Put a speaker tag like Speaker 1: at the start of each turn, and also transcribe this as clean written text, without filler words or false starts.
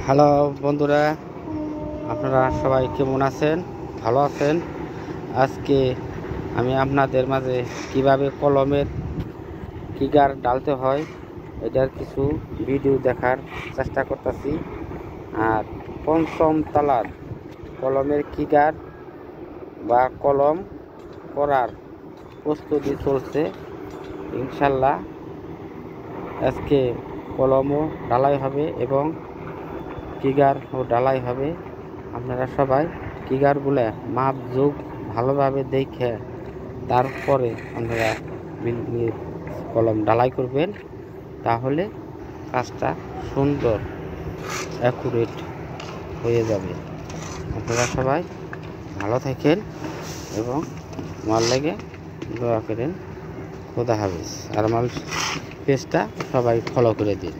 Speaker 1: Hello বন্ধুরা, আপনারা সবাই কেমন আছেন? ভালো আছেন? আজকে আমি আপনাদের মাঝে কিভাবে কলমের কিগার ডালতে হয় এটার কিছু ভিডিও দেখার চেষ্টা করতেছি। আর পঞ্চম তলার কলমের কিগার বা কলম করার প্রস্তুতি চলছে। ইনশাল্লাহ আজকে কলমও ঢালাই হবে এবং কিগার ও ঢালাই হবে। আপনারা সবাই কিগারগুলো মাপ যোগ ভালোভাবে দেখে তারপরে আপনারা কলম ঢালাই করবেন, তাহলে কাজটা সুন্দর অ্যাকুরেট হয়ে যাবে। আপনারা সবাই ভালো থাকেন এবং আমার লেগে দোয়া করেন। খোদা হাফেজ। আর আমার পেজটা সবাই ফলো করে দিন।